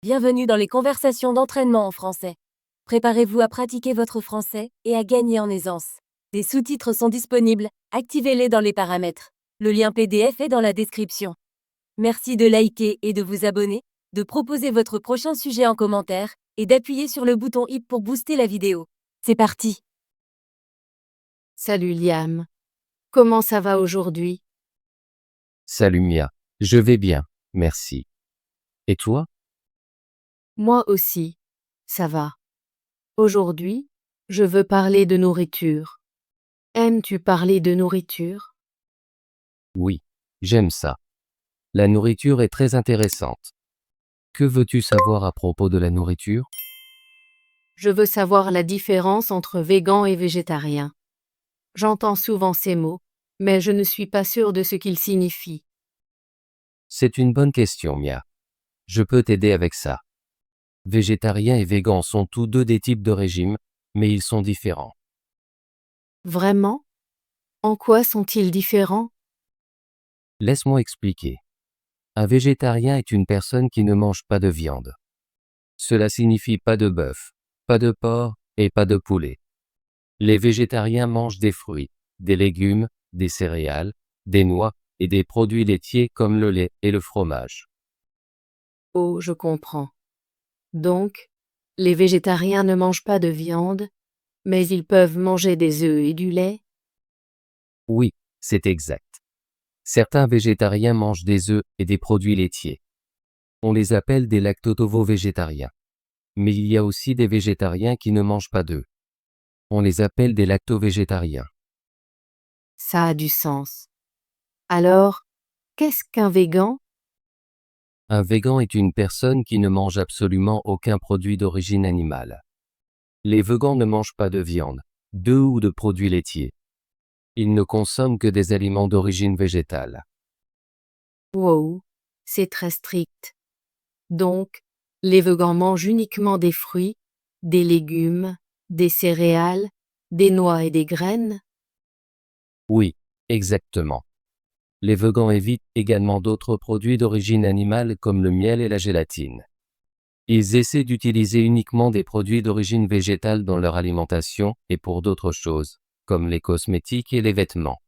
Bienvenue dans les conversations d'entraînement en français. Préparez-vous à pratiquer votre français et à gagner en aisance. Des sous-titres sont disponibles, activez-les dans les paramètres. Le lien PDF est dans la description. Merci de liker et de vous abonner, de proposer votre prochain sujet en commentaire et d'appuyer sur le bouton i pour booster la vidéo. C'est parti! Salut Liam. Comment ça va aujourd'hui? Salut Mia, je vais bien, merci. Et toi? Moi aussi. Ça va. Aujourd'hui, je veux parler de nourriture. Aimes-tu parler de nourriture? Oui, j'aime ça. La nourriture est très intéressante. Que veux-tu savoir à propos de la nourriture? Je veux savoir la différence entre végan et végétarien. J'entends souvent ces mots, mais je ne suis pas sûre de ce qu'ils signifient. C'est une bonne question, Mia. Je peux t'aider avec ça. Végétarien et végan sont tous deux des types de régimes, mais ils sont différents. Vraiment? En quoi sont-ils différents? Laisse-moi expliquer. Un végétarien est une personne qui ne mange pas de viande. Cela signifie pas de bœuf, pas de porc et pas de poulet. Les végétariens mangent des fruits, des légumes, des céréales, des noix et des produits laitiers comme le lait et le fromage. Oh, je comprends. Donc, les végétariens ne mangent pas de viande, mais ils peuvent manger des œufs et du lait? Oui, c'est exact. Certains végétariens mangent des œufs et des produits laitiers. On les appelle des lacto-ovo-végétariens. Mais il y a aussi des végétariens qui ne mangent pas d'œufs. On les appelle des lacto-végétariens. Ça a du sens. Alors, qu'est-ce qu'un végan? Un végan est une personne qui ne mange absolument aucun produit d'origine animale. Les végans ne mangent pas de viande, d'œufs ou de produits laitiers. Ils ne consomment que des aliments d'origine végétale. Wow, c'est très strict. Donc, les végans mangent uniquement des fruits, des légumes, des céréales, des noix et des graines? Oui, exactement. Les végans évitent également d'autres produits d'origine animale comme le miel et la gélatine. Ils essaient d'utiliser uniquement des produits d'origine végétale dans leur alimentation et pour d'autres choses, comme les cosmétiques et les vêtements.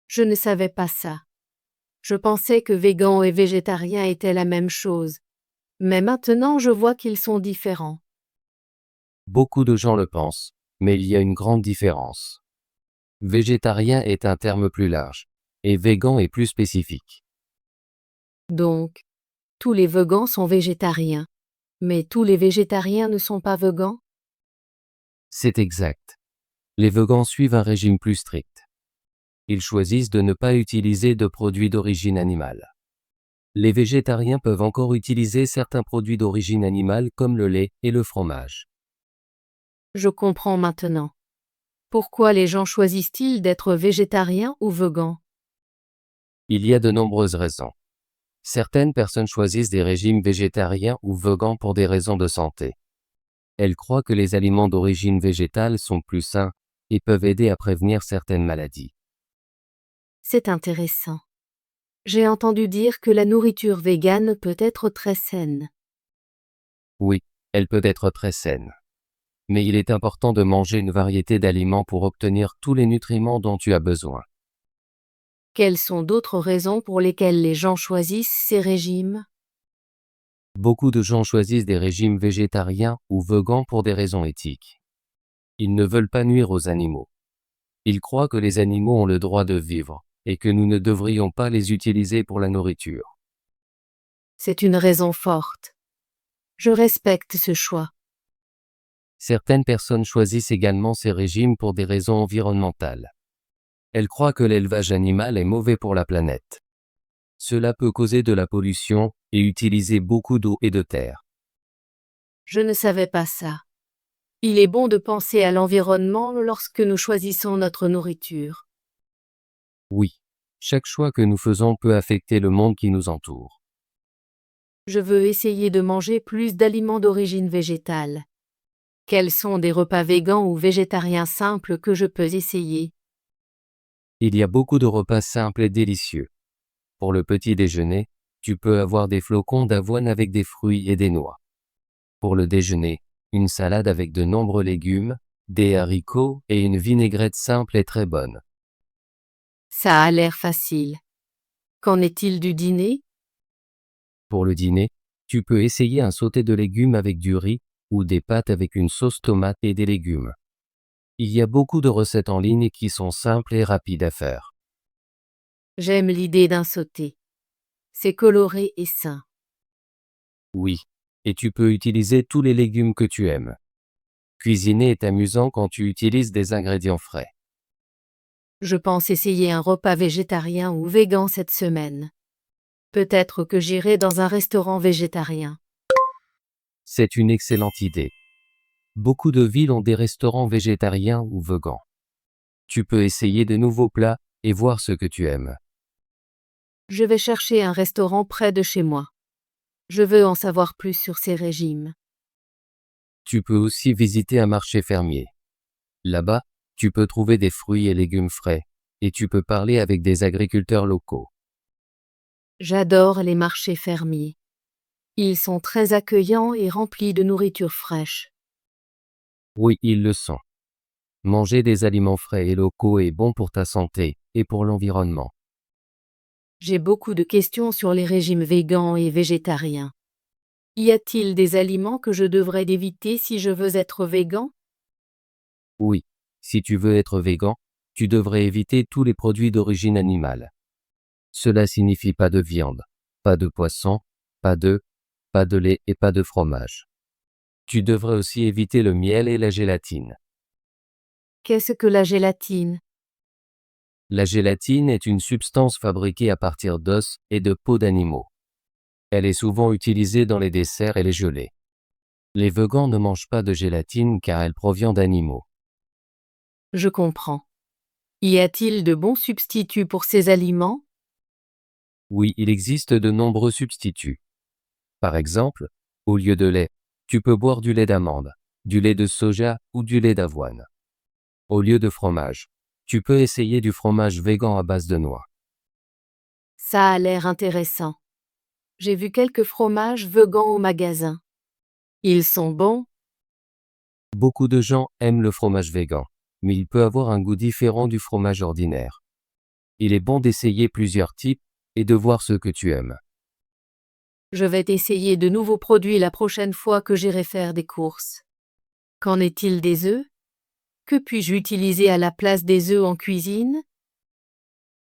Je ne savais pas ça. Je pensais que végan et végétarien étaient la même chose. Mais maintenant, je vois qu'ils sont différents. Beaucoup de gens le pensent, mais il y a une grande différence. Végétarien est un terme plus large, et végan est plus spécifique. Donc, tous les végans sont végétariens. Mais tous les végétariens ne sont pas végans? C'est exact. Les végans suivent un régime plus strict. Ils choisissent de ne pas utiliser de produits d'origine animale. Les végétariens peuvent encore utiliser certains produits d'origine animale comme le lait et le fromage. Je comprends maintenant. Pourquoi les gens choisissent-ils d'être végétariens ou végans? Il y a de nombreuses raisons. Certaines personnes choisissent des régimes végétariens ou végans pour des raisons de santé. Elles croient que les aliments d'origine végétale sont plus sains et peuvent aider à prévenir certaines maladies. C'est intéressant. J'ai entendu dire que la nourriture végane peut être très saine. Oui, elle peut être très saine. Mais il est important de manger une variété d'aliments pour obtenir tous les nutriments dont tu as besoin. Quelles sont d'autres raisons pour lesquelles les gens choisissent ces régimes? Beaucoup de gens choisissent des régimes végétariens ou végans pour des raisons éthiques. Ils ne veulent pas nuire aux animaux. Ils croient que les animaux ont le droit de vivre et que nous ne devrions pas les utiliser pour la nourriture. C'est une raison forte. Je respecte ce choix. Certaines personnes choisissent également ces régimes pour des raisons environnementales. Elles croient que l'élevage animal est mauvais pour la planète. Cela peut causer de la pollution et utiliser beaucoup d'eau et de terre. Je ne savais pas ça. Il est bon de penser à l'environnement lorsque nous choisissons notre nourriture. Oui, chaque choix que nous faisons peut affecter le monde qui nous entoure. Je veux essayer de manger plus d'aliments d'origine végétale. Quels sont des repas végans ou végétariens simples que je peux essayer? Il y a beaucoup de repas simples et délicieux. Pour le petit déjeuner, tu peux avoir des flocons d'avoine avec des fruits et des noix. Pour le déjeuner, une salade avec de nombreux légumes, des haricots et une vinaigrette simple est très bonne. Ça a l'air facile. Qu'en est-il du dîner? Pour le dîner, tu peux essayer un sauté de légumes avec du riz ou des pâtes avec une sauce tomate et des légumes. Il y a beaucoup de recettes en ligne qui sont simples et rapides à faire. J'aime l'idée d'un sauté. C'est coloré et sain. Oui, et tu peux utiliser tous les légumes que tu aimes. Cuisiner est amusant quand tu utilises des ingrédients frais. Je pense essayer un repas végétarien ou végan cette semaine. Peut-être que j'irai dans un restaurant végétarien. C'est une excellente idée. Beaucoup de villes ont des restaurants végétariens ou végans. Tu peux essayer de nouveaux plats et voir ce que tu aimes. Je vais chercher un restaurant près de chez moi. Je veux en savoir plus sur ces régimes. Tu peux aussi visiter un marché fermier. Là-bas, tu peux trouver des fruits et légumes frais, et tu peux parler avec des agriculteurs locaux. J'adore les marchés fermiers. Ils sont très accueillants et remplis de nourriture fraîche. Oui, ils le sont. Manger des aliments frais et locaux est bon pour ta santé et pour l'environnement. J'ai beaucoup de questions sur les régimes végans et végétariens. Y a-t-il des aliments que je devrais éviter si je veux être végan? Oui, si tu veux être végan, tu devrais éviter tous les produits d'origine animale. Cela signifie pas de viande, pas de poisson, pas d'œufs, pas de lait et pas de fromage. Tu devrais aussi éviter le miel et la gélatine. Qu'est-ce que la gélatine? La gélatine est une substance fabriquée à partir d'os et de peaux d'animaux. Elle est souvent utilisée dans les desserts et les gelées. Les végans ne mangent pas de gélatine car elle provient d'animaux. Je comprends. Y a-t-il de bons substituts pour ces aliments? Oui, il existe de nombreux substituts. Par exemple, au lieu de lait, tu peux boire du lait d'amande, du lait de soja ou du lait d'avoine. Au lieu de fromage, tu peux essayer du fromage végan à base de noix. Ça a l'air intéressant. J'ai vu quelques fromages végans au magasin. Ils sont bons? Beaucoup de gens aiment le fromage végan, mais il peut avoir un goût différent du fromage ordinaire. Il est bon d'essayer plusieurs types et de voir ce que tu aimes. Je vais essayer de nouveaux produits la prochaine fois que j'irai faire des courses. Qu'en est-il des œufs? Que puis-je utiliser à la place des œufs en cuisine?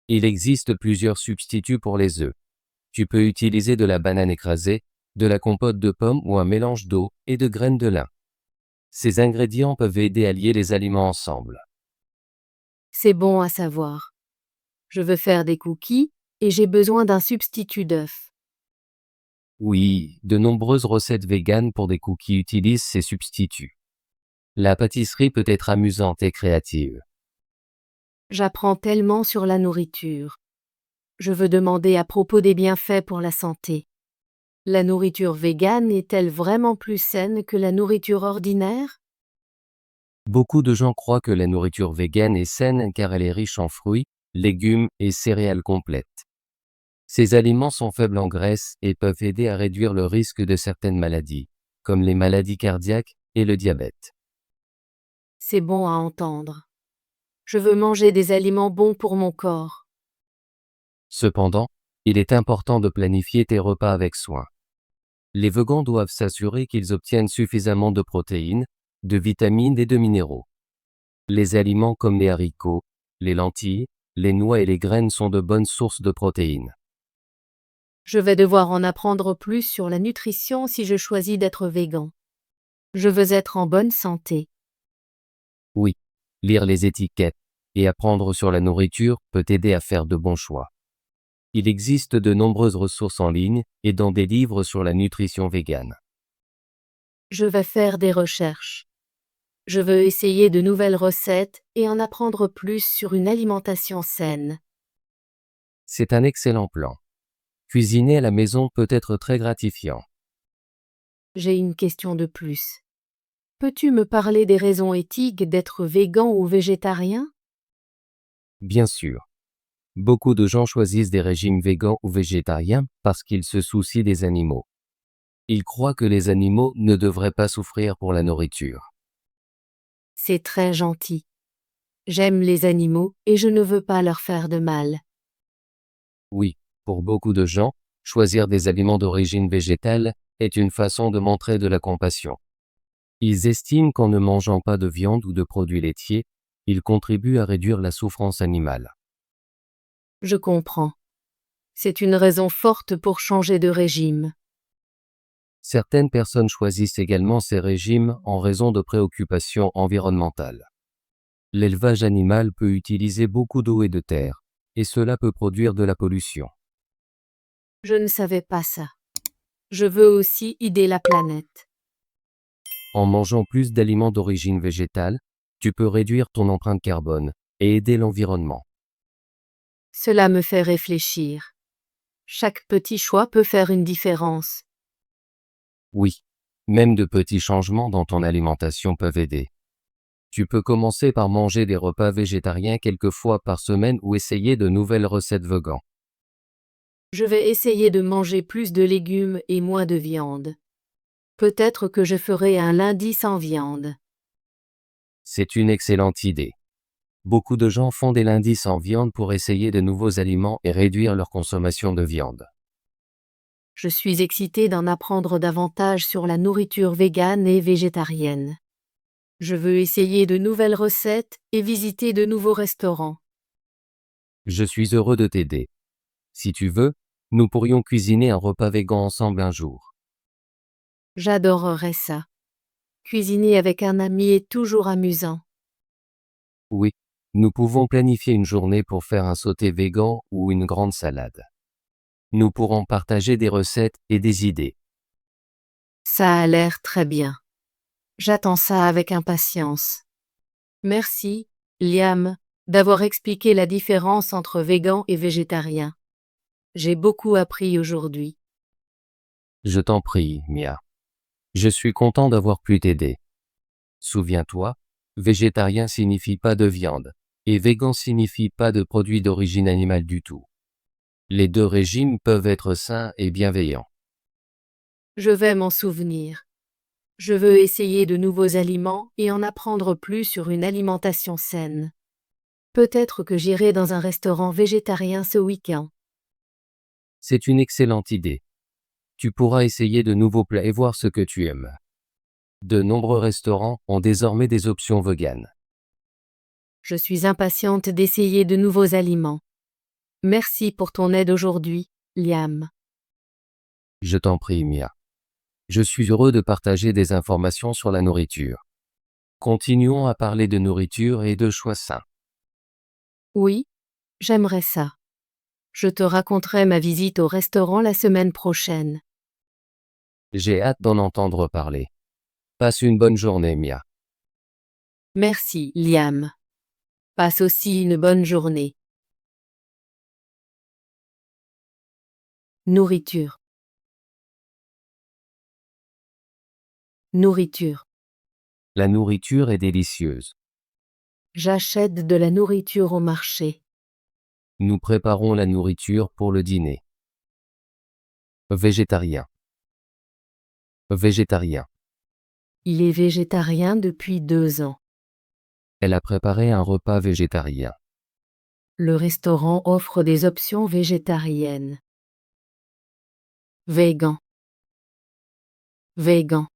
Il existe plusieurs substituts pour les œufs. Tu peux utiliser de la banane écrasée, de la compote de pommes ou un mélange d'eau et de graines de lin. Ces ingrédients peuvent aider à lier les aliments ensemble. C'est bon à savoir. Je veux faire des cookies et j'ai besoin d'un substitut d'œuf. Oui, de nombreuses recettes véganes pour des cookies utilisent ces substituts. La pâtisserie peut être amusante et créative. J'apprends tellement sur la nourriture. Je veux demander à propos des bienfaits pour la santé. La nourriture végane est-elle vraiment plus saine que la nourriture ordinaire? Beaucoup de gens croient que la nourriture végane est saine car elle est riche en fruits, légumes et céréales complètes. Ces aliments sont faibles en graisse et peuvent aider à réduire le risque de certaines maladies, comme les maladies cardiaques et le diabète. C'est bon à entendre. Je veux manger des aliments bons pour mon corps. Cependant, il est important de planifier tes repas avec soin. Les végans doivent s'assurer qu'ils obtiennent suffisamment de protéines, de vitamines et de minéraux. Les aliments comme les haricots, les lentilles, les noix et les graines sont de bonnes sources de protéines. Je vais devoir en apprendre plus sur la nutrition si je choisis d'être végan. Je veux être en bonne santé. Oui, lire les étiquettes et apprendre sur la nourriture peut t'aider à faire de bons choix. Il existe de nombreuses ressources en ligne et dans des livres sur la nutrition végane. Je vais faire des recherches. Je veux essayer de nouvelles recettes et en apprendre plus sur une alimentation saine. C'est un excellent plan. Cuisiner à la maison peut être très gratifiant. J'ai une question de plus. Peux-tu me parler des raisons éthiques d'être végan ou végétarien? Bien sûr. Beaucoup de gens choisissent des régimes végans ou végétariens parce qu'ils se soucient des animaux. Ils croient que les animaux ne devraient pas souffrir pour la nourriture. C'est très gentil. J'aime les animaux et je ne veux pas leur faire de mal. Oui, pour beaucoup de gens, choisir des aliments d'origine végétale est une façon de montrer de la compassion. Ils estiment qu'en ne mangeant pas de viande ou de produits laitiers, ils contribuent à réduire la souffrance animale. Je comprends. C'est une raison forte pour changer de régime. Certaines personnes choisissent également ces régimes en raison de préoccupations environnementales. L'élevage animal peut utiliser beaucoup d'eau et de terre, et cela peut produire de la pollution. Je ne savais pas ça. Je veux aussi aider la planète. En mangeant plus d'aliments d'origine végétale, tu peux réduire ton empreinte carbone et aider l'environnement. Cela me fait réfléchir. Chaque petit choix peut faire une différence. Oui, même de petits changements dans ton alimentation peuvent aider. Tu peux commencer par manger des repas végétariens quelques fois par semaine ou essayer de nouvelles recettes véganes. Je vais essayer de manger plus de légumes et moins de viande. Peut-être que je ferai un lundi sans viande. C'est une excellente idée. Beaucoup de gens font des lundis sans viande pour essayer de nouveaux aliments et réduire leur consommation de viande. Je suis excitée d'en apprendre davantage sur la nourriture végane et végétarienne. Je veux essayer de nouvelles recettes et visiter de nouveaux restaurants. Je suis heureux de t'aider. Si tu veux, nous pourrions cuisiner un repas végan ensemble un jour. J'adorerais ça. Cuisiner avec un ami est toujours amusant. Oui, nous pouvons planifier une journée pour faire un sauté végan ou une grande salade. Nous pourrons partager des recettes et des idées. Ça a l'air très bien. J'attends ça avec impatience. Merci, Liam, d'avoir expliqué la différence entre végan et végétarien. J'ai beaucoup appris aujourd'hui. Je t'en prie, Mia. Je suis content d'avoir pu t'aider. Souviens-toi, végétarien signifie pas de viande, et végan signifie pas de produits d'origine animale du tout. Les deux régimes peuvent être sains et bienveillants. Je vais m'en souvenir. Je veux essayer de nouveaux aliments et en apprendre plus sur une alimentation saine. Peut-être que j'irai dans un restaurant végétarien ce week-end. C'est une excellente idée. Tu pourras essayer de nouveaux plats et voir ce que tu aimes. De nombreux restaurants ont désormais des options véganes. Je suis impatiente d'essayer de nouveaux aliments. Merci pour ton aide aujourd'hui, Liam. Je t'en prie, Mia. Je suis heureux de partager des informations sur la nourriture. Continuons à parler de nourriture et de choix sains. Oui, j'aimerais ça. Je te raconterai ma visite au restaurant la semaine prochaine. J'ai hâte d'en entendre parler. Passe une bonne journée, Mia. Merci, Liam. Passe aussi une bonne journée. Nourriture. Nourriture. La nourriture est délicieuse. J'achète de la nourriture au marché. Nous préparons la nourriture pour le dîner. Végétarien. Végétarien. Il est végétarien depuis 2 ans. Elle a préparé un repas végétarien. Le restaurant offre des options végétariennes. Végan. Végan.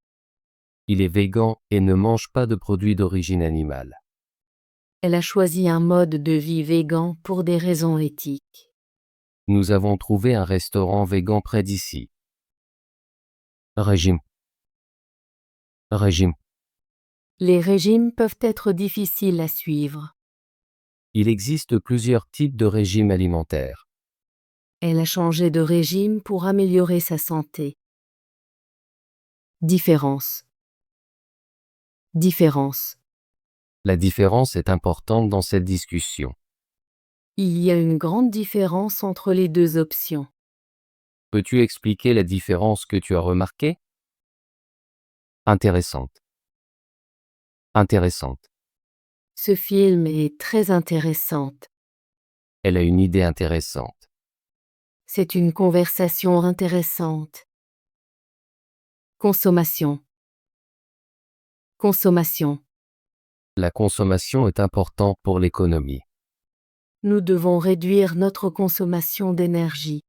Il est végan et ne mange pas de produits d'origine animale. Elle a choisi un mode de vie végan pour des raisons éthiques. Nous avons trouvé un restaurant végan près d'ici. Régime. Régime. Les régimes peuvent être difficiles à suivre. Il existe plusieurs types de régimes alimentaires. Elle a changé de régime pour améliorer sa santé. Différence. Différence. La différence est importante dans cette discussion. Il y a une grande différence entre les deux options. Peux-tu expliquer la différence que tu as remarquée? Intéressante. Intéressante. Ce film est très intéressant. Elle a une idée intéressante. C'est une conversation intéressante. Consommation. Consommation. La consommation est importante pour l'économie. Nous devons réduire notre consommation d'énergie.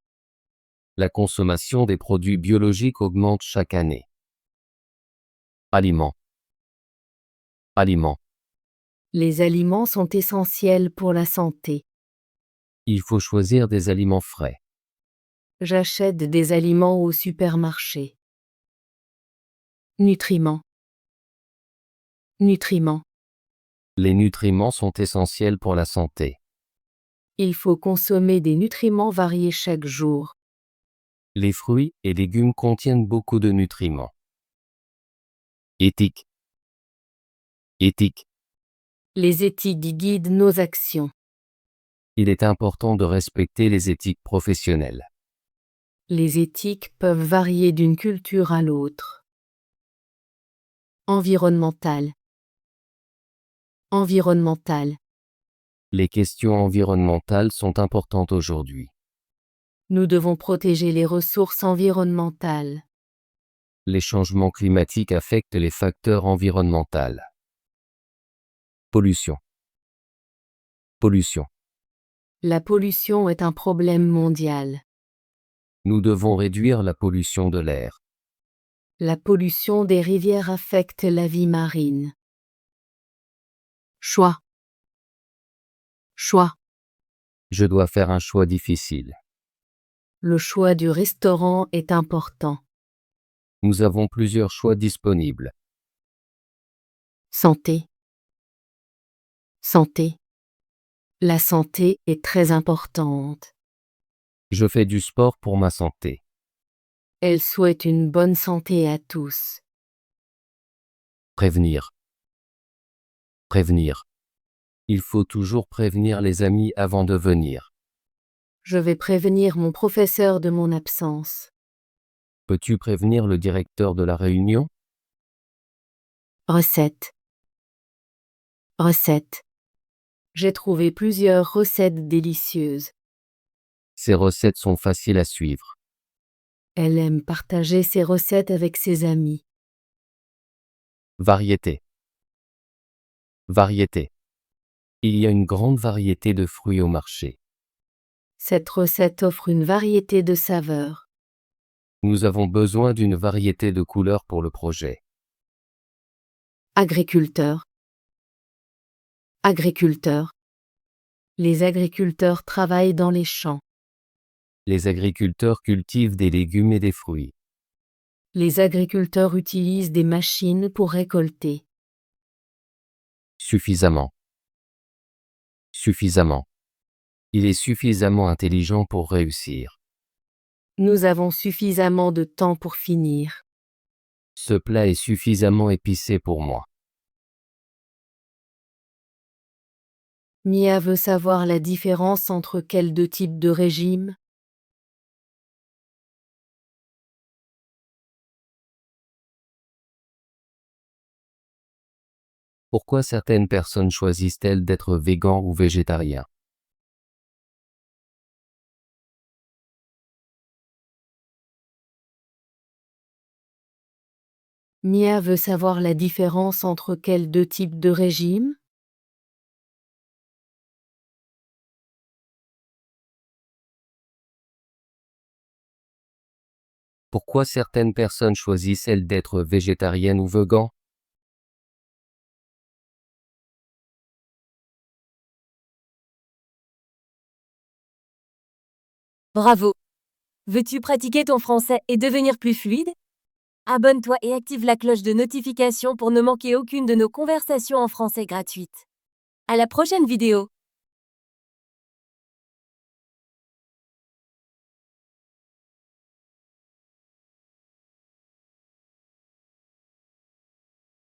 La consommation des produits biologiques augmente chaque année. Aliments. Aliments. Les aliments sont essentiels pour la santé. Il faut choisir des aliments frais. J'achète des aliments au supermarché. Nutriments. Nutriments. Les nutriments sont essentiels pour la santé. Il faut consommer des nutriments variés chaque jour. Les fruits et légumes contiennent beaucoup de nutriments. Éthique. Éthique. Les éthiques guident nos actions. Il est important de respecter les éthiques professionnelles. Les éthiques peuvent varier d'une culture à l'autre. Environnemental. Environnemental. Les questions environnementales sont importantes aujourd'hui. Nous devons protéger les ressources environnementales. Les changements climatiques affectent les facteurs environnementaux. Pollution. Pollution. La pollution est un problème mondial. Nous devons réduire la pollution de l'air. La pollution des rivières affecte la vie marine. Choix. Choix. Je dois faire un choix difficile. Le choix du restaurant est important. Nous avons plusieurs choix disponibles. Santé. Santé. La santé est très importante. Je fais du sport pour ma santé. Elle souhaite une bonne santé à tous. Prévenir. Prévenir. Il faut toujours prévenir les amis avant de venir. Je vais prévenir mon professeur de mon absence. Peux-tu prévenir le directeur de la réunion? Recette. Recette. J'ai trouvé plusieurs recettes délicieuses. Ces recettes sont faciles à suivre. Elle aime partager ses recettes avec ses amis. Variété. Variété. Il y a une grande variété de fruits au marché. Cette recette offre une variété de saveurs. Nous avons besoin d'une variété de couleurs pour le projet. Agriculteur. Agriculteur. Les agriculteurs travaillent dans les champs. Les agriculteurs cultivent des légumes et des fruits. Les agriculteurs utilisent des machines pour récolter. Suffisamment. Suffisamment. Il est suffisamment intelligent pour réussir. Nous avons suffisamment de temps pour finir. Ce plat est suffisamment épicé pour moi. Mia veut savoir la différence entre quels deux types de régimes. Pourquoi certaines personnes choisissent-elles d'être végans ou végétariens? Mia veut savoir la différence entre quels deux types de régimes. Pourquoi certaines personnes choisissent-elles d'être végétariennes ou végans? Bravo! Veux-tu pratiquer ton français et devenir plus fluide? Abonne-toi et active la cloche de notification pour ne manquer aucune de nos conversations en français gratuites. À la prochaine vidéo!